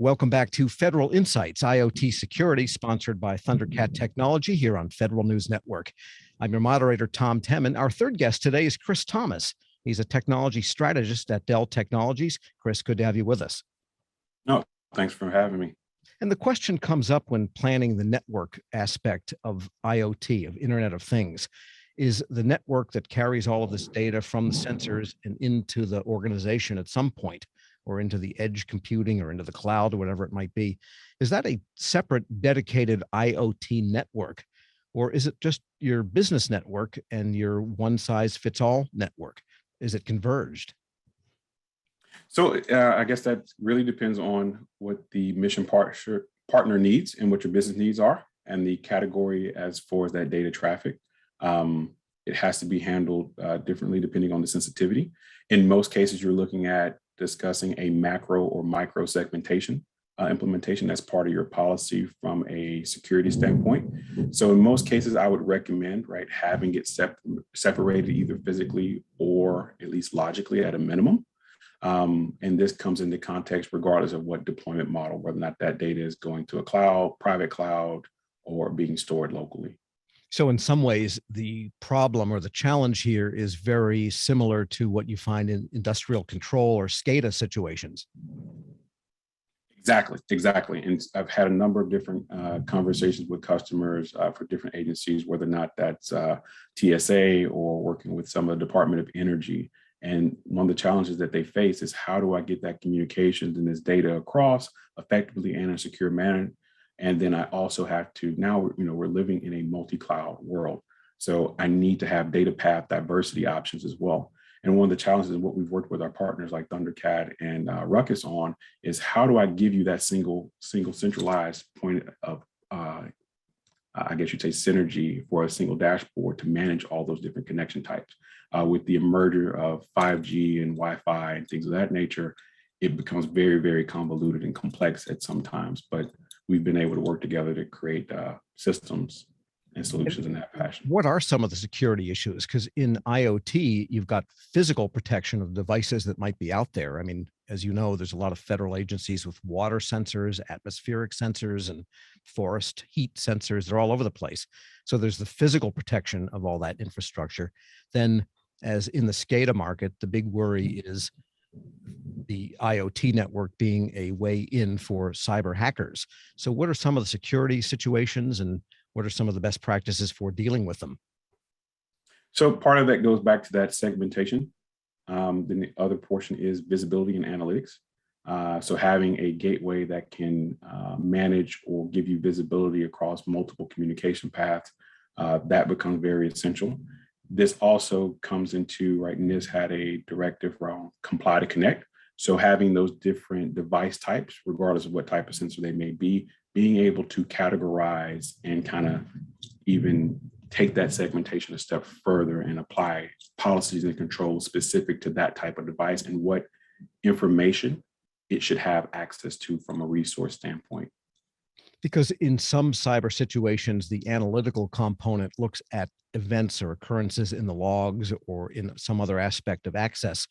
Welcome back to Federal Insights, IoT Security, sponsored by Thundercat Technology here on Federal News Network. I'm your moderator, Tom Temin. Our third guest today is Chris Thomas. He's a technology strategist at Dell Technologies. Chris, good to have you with us. No, thanks for having me. And the question comes up when planning the network aspect of IoT, of Internet of Things. Is the network that carries all of this data from the sensors and into the organization at some point, or into the edge computing or into the cloud or whatever it might be, is that a separate dedicated IoT network? Or is it just your business network and your one size fits all network? Is it converged? So I guess that really depends on what the mission partner needs and what your business needs are, and the category as far as that data traffic. It has to be handled differently depending on the sensitivity. In most cases, you're looking at discussing a macro or micro segmentation implementation as part of your policy from a security standpoint. So in most cases, I would recommend, right, having it separated either physically or at least logically at a minimum. And this comes into context regardless of what deployment model, whether or not that data is going to a cloud, private cloud, or being stored locally. So in some ways, the problem or the challenge here is very similar to what you find in industrial control or SCADA situations. Exactly. And I've had a number of different conversations with customers for different agencies, whether or not that's TSA or working with some of the Department of Energy. And one of the challenges that they face is, how do I get that communications and this data across effectively and in a secure manner? And then I also have to, now we're living in a multi-cloud world. So I need to have data path diversity options as well. And one of the challenges, and what we've worked with our partners like Thundercat and Ruckus on, is how do I give you that single centralized point of, I guess you'd say, synergy for a single dashboard to manage all those different connection types. With the merger of 5G and Wi-Fi and things of that nature, it becomes very, very convoluted and complex at some times. But we've been able to work together to create systems and solutions in that fashion. What are some of the security issues? Because in IoT, you've got physical protection of devices that might be out there. I mean, as you know, there's a lot of federal agencies with water sensors, atmospheric sensors, and forest heat sensors. They're all over the place. So there's the physical protection of all that infrastructure. Then, as in the SCADA market, the big worry is the IoT network being a way in for cyber hackers. So what are some of the security situations, and what are some of the best practices for dealing with them? So part of that goes back to that segmentation. Then the other portion is visibility and analytics. So having a gateway that can manage or give you visibility across multiple communication paths, that becomes very essential. This also comes into, right, NIST had a directive around comply to connect. So having those different device types, regardless of what type of sensor they may be, being able to categorize and kind of even take that segmentation a step further and apply policies and controls specific to that type of device and what information it should have access to from a resource standpoint. Because in some cyber situations, the analytical component looks at events or occurrences in the logs or in some other aspect of access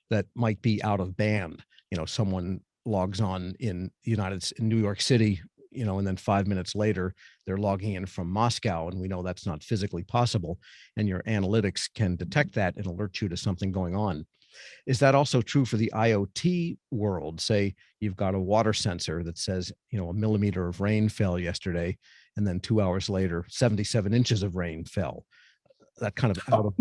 that might be out of band. You know, someone logs on in New York City, and then 5 minutes later, they're logging in from Moscow, and we know that's not physically possible. And your analytics can detect that and alert you to something going on. Is that also true for the IoT world? Say you've got a water sensor that says, a millimeter of rain fell yesterday, and then 2 hours later, 77 inches of rain fell. That kind of out of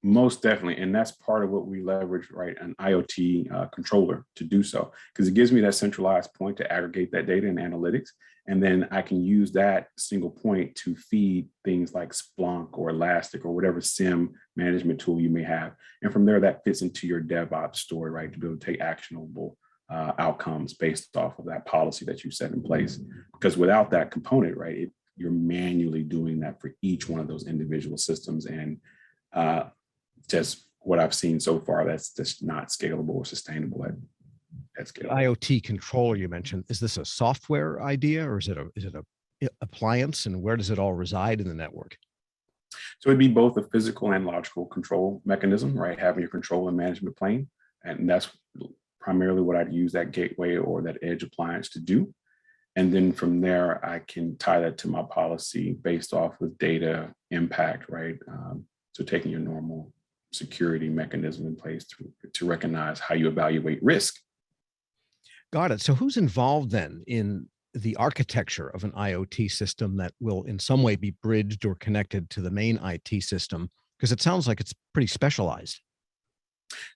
most definitely. And that's part of what we leverage, right, an IoT controller to do so, because it gives me that centralized point to aggregate that data and analytics. And then I can use that single point to feed things like Splunk or Elastic or whatever SIM management tool you may have. And from there, that fits into your DevOps story, right, to be able to take actionable outcomes based off of that policy that you set in place. Because without that component, right, you're manually doing that for each one of those individual systems. And just what I've seen so far, that's just not scalable or sustainable at scale. IoT controller you mentioned, is this a software idea, or is it a appliance, and where does it all reside in the network? So it'd be both a physical and logical control mechanism, right? Having your control and management plane. And that's primarily what I'd use that gateway or that edge appliance to do. And then from there, I can tie that to my policy based off of data impact, right? So taking your normal security mechanism in place to recognize how you evaluate risk. Got it. So who's involved then in the architecture of an IoT system that will in some way be bridged or connected to the main IT system? Because it sounds like it's pretty specialized.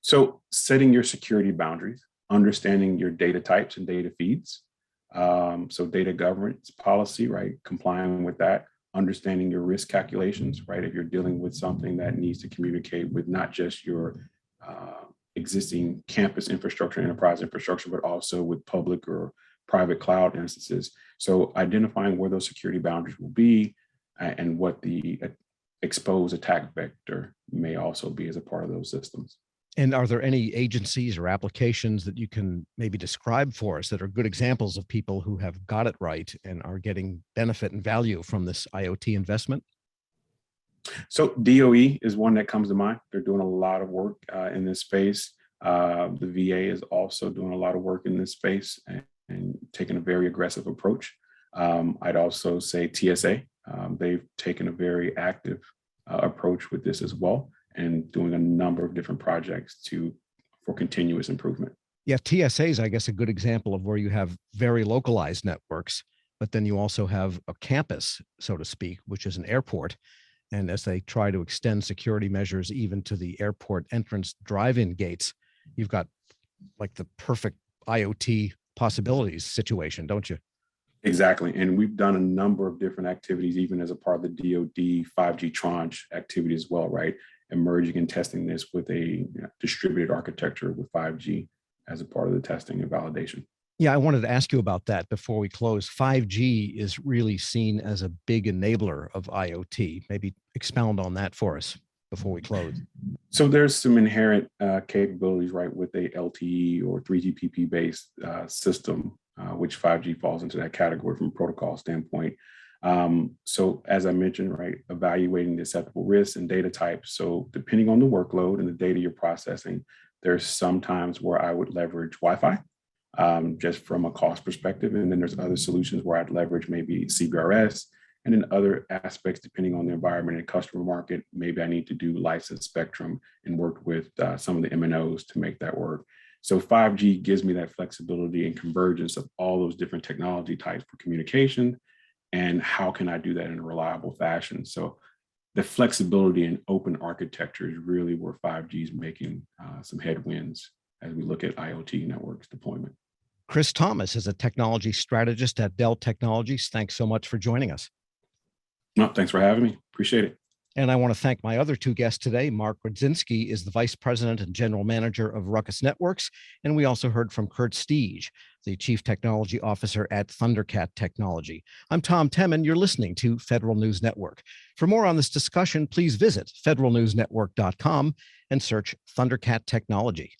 So setting your security boundaries, understanding your data types and data feeds. So data governance policy, right? Complying with that, understanding your risk calculations, right? If you're dealing with something that needs to communicate with not just your existing campus infrastructure, enterprise infrastructure, but also with public or private cloud instances. So identifying where those security boundaries will be and what the exposed attack vector may also be as a part of those systems. And are there any agencies or applications that you can maybe describe for us that are good examples of people who have got it right and are getting benefit and value from this IoT investment? So DOE is one that comes to mind. They're doing a lot of work in this space. The VA is also doing a lot of work in this space and taking a very aggressive approach. I'd also say TSA. They've taken a very active approach with this as well, and doing a number of different projects for continuous improvement. Yeah, TSA is, I guess, a good example of where you have very localized networks, but then you also have a campus, so to speak, which is an airport. And as they try to extend security measures even to the airport entrance drive-in gates, you've got like the perfect IoT possibilities situation, don't you? Exactly. And we've done a number of different activities, even as a part of the DoD 5G tranche activity as well, right? Emerging and testing this with a distributed architecture with 5G as a part of the testing and validation. Yeah, I wanted to ask you about that before we close. 5G is really seen as a big enabler of IoT. Maybe expound on that for us before we close. So there's some inherent capabilities, right, with a LTE or 3GPP based system, which 5G falls into that category from a protocol standpoint. So as I mentioned, right, evaluating the acceptable risks and data types. So depending on the workload and the data you're processing, there's some times where I would leverage Wi-Fi just from a cost perspective. And then there's other solutions where I'd leverage maybe CBRS. And then other aspects, depending on the environment and customer market, maybe I need to do licensed spectrum and work with some of the MNOs to make that work. So 5G gives me that flexibility and convergence of all those different technology types for communication. And how can I do that in a reliable fashion? So the flexibility and open architecture is really where 5G is making some headwinds as we look at IoT networks deployment. Chris Thomas is a technology strategist at Dell Technologies. Thanks so much for joining us. No, thanks for having me. Appreciate it. And I want to thank my other two guests today. Mark Rudzinski is the Vice President and General Manager of Ruckus Networks. And we also heard from Kurt Steege, the Chief Technology Officer at Thundercat Technology. I'm Tom Temin. You're listening to Federal News Network. For more on this discussion, please visit federalnewsnetwork.com and search Thundercat Technology.